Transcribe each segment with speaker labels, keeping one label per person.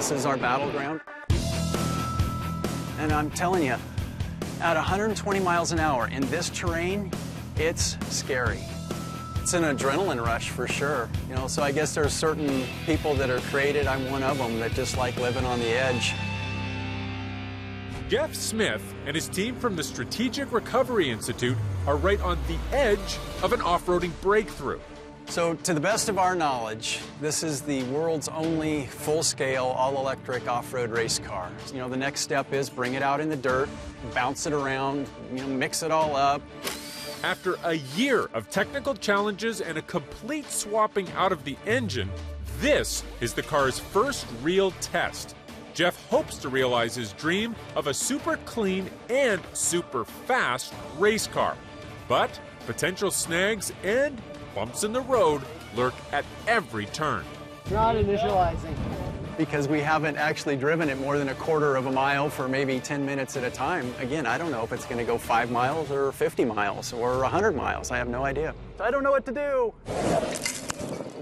Speaker 1: This is our battleground. And I'm telling you, at 120 miles an hour in this terrain, it's scary. It's an adrenaline rush for sure. You know, so I guess there's certain people that are created, I'm one of them, that just like living on the edge.
Speaker 2: Jeff Smith and his team from the Strategic Recovery Institute are right on the edge of an off-roading breakthrough.
Speaker 1: So to the best of our knowledge, this is the world's only full-scale, all-electric off-road race car. You know, the next step is bring it out in the dirt, bounce it around, you know, mix it all up.
Speaker 2: After a year of technical challenges and a complete swapping out of the engine, this is the car's first real test. Jeff hopes to realize his dream of a super clean and super fast race car. But potential snags and bumps in the road lurk at every turn.
Speaker 3: Not initializing.
Speaker 1: Because we haven't actually driven it more than a quarter of a mile for maybe 10 minutes at a time. Again, I don't know if it's going to go 5 miles or 50 miles or 100 miles. I have no idea. I don't know what to do.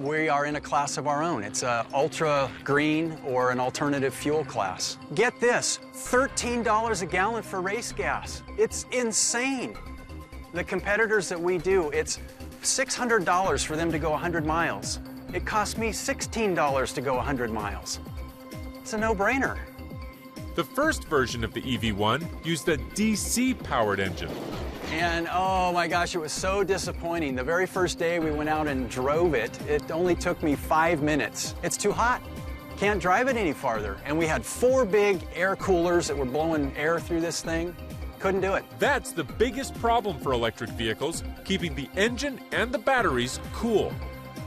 Speaker 1: We are in a class of our own. It's an ultra green or an alternative fuel class. Get this, $13 a gallon for race gas. It's insane. The competitors that we do, it's $600 for them to go 100 miles. It cost me $16 to go 100 miles. It's a no-brainer.
Speaker 2: The first version of the EV1 used a DC-powered engine.
Speaker 1: And oh my gosh, it was so disappointing. The very first day we went out and drove it, it only took me 5 minutes. It's too hot. Can't drive it any farther. And we had 4 big air coolers that were blowing air through this thing. Couldn't do it.
Speaker 2: That's the biggest problem for electric vehicles, keeping the engine and the batteries cool.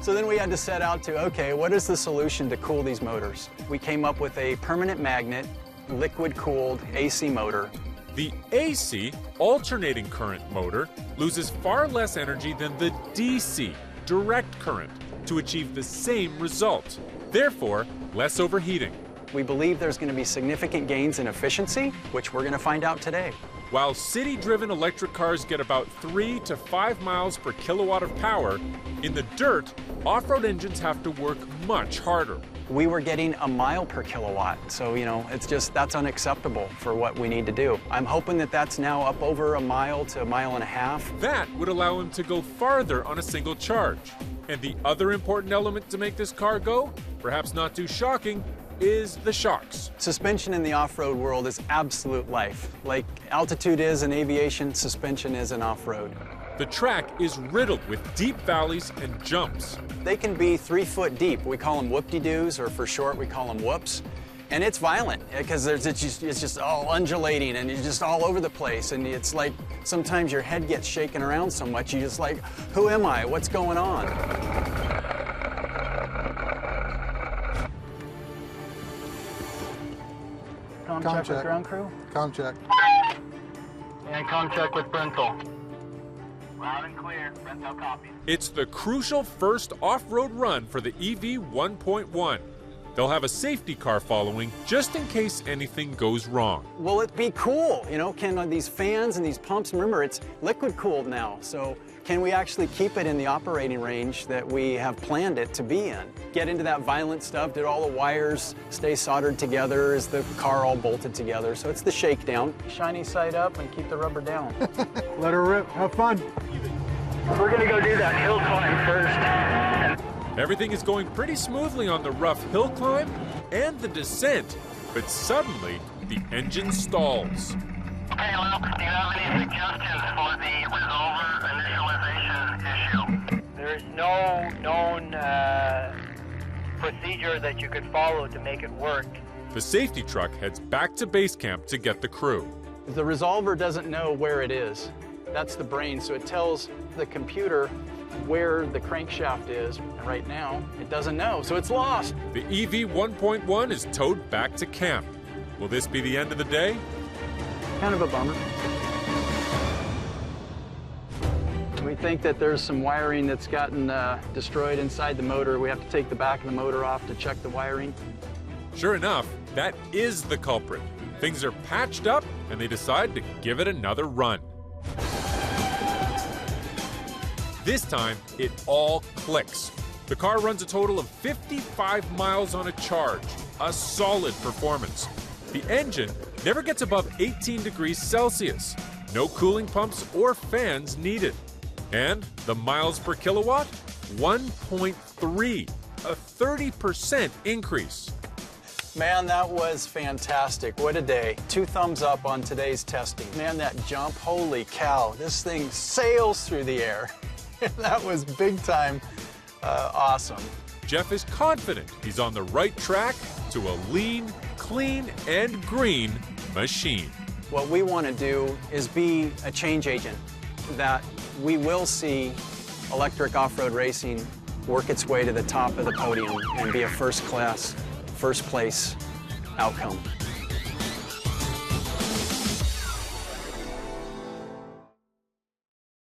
Speaker 1: So then we had to set out to, okay, what is the solution to cool these motors? We came up with a permanent magnet, liquid-cooled AC motor.
Speaker 2: The AC, alternating current motor, loses far less energy than the DC, direct current, to achieve the same result. Therefore, less overheating.
Speaker 1: We believe there's going to be significant gains in efficiency, which we're going to find out today.
Speaker 2: While city-driven electric cars get about 3 to 5 miles per kilowatt of power, in the dirt, off-road engines have to work much harder.
Speaker 1: We were getting a mile per kilowatt, so you know, that's unacceptable for what we need to do. I'm hoping that that's now up over a mile to a mile and a half.
Speaker 2: That would allow him to go farther on a single charge. And the other important element to make this car go, perhaps not too shocking, is the shocks.
Speaker 1: Suspension in the off-road world is absolute life. Like altitude is in aviation, suspension is in off-road.
Speaker 2: The track is riddled with deep valleys and jumps.
Speaker 1: They can be 3 foot deep. We call them whoop-de-doos, or for short, we call them whoops. And it's violent because it's just all undulating and you're just all over the place. And it's like sometimes your head gets shaken around so much, you're just like, who am I? What's going on?
Speaker 3: Check with ground crew.
Speaker 4: Check.
Speaker 3: And check with Brental.
Speaker 5: Loud and clear. Brental copy.
Speaker 2: It's the crucial first off-road run for the EV 1.1. They'll have a safety car following just in case anything goes wrong.
Speaker 1: Will it be cool? You know, can these fans and these pumps, remember it's liquid cooled now, so can we actually keep it in the operating range that we have planned it to be in? Get into that violent stuff, did all the wires stay soldered together? Is the car all bolted together? So it's the shakedown. Shiny side up and keep the rubber down.
Speaker 4: Let her rip. Have fun.
Speaker 5: We're gonna go do that hill climb first.
Speaker 2: Everything is going pretty smoothly on the rough hill climb and the descent, but suddenly the engine stalls.
Speaker 5: Hey Luke, do you have any suggestions for the resolver initialization issue?
Speaker 6: There's no known procedure that you could follow to make it work.
Speaker 2: The safety truck heads back to base camp to get the crew.
Speaker 1: The resolver doesn't know where it is. That's the brain, so it tells the computer where the crankshaft is, and right now it doesn't know, so it's lost.
Speaker 2: The EV 1.1 is towed back to camp. Will this be the end of the day?
Speaker 1: Kind of a bummer. We think that there's some wiring that's gotten destroyed inside the motor. We have to take the back of the motor off to check the wiring.
Speaker 2: Sure enough, that is the culprit. Things are patched up and they decide to give it another run. This time, it all clicks. The car runs a total of 55 miles on a charge, a solid performance. The engine never gets above 18 degrees Celsius. No cooling pumps or fans needed. And the miles per kilowatt? 1.3, a 30% increase.
Speaker 1: Man, that was fantastic. What a day. 2 thumbs up on today's testing. Man, that jump, holy cow. This thing sails through the air. That was big time awesome.
Speaker 2: Jeff is confident he's on the right track to a lean, clean, and green machine.
Speaker 1: What we want to do is be a change agent, that we will see electric off-road racing work its way to the top of the podium and be a first place outcome.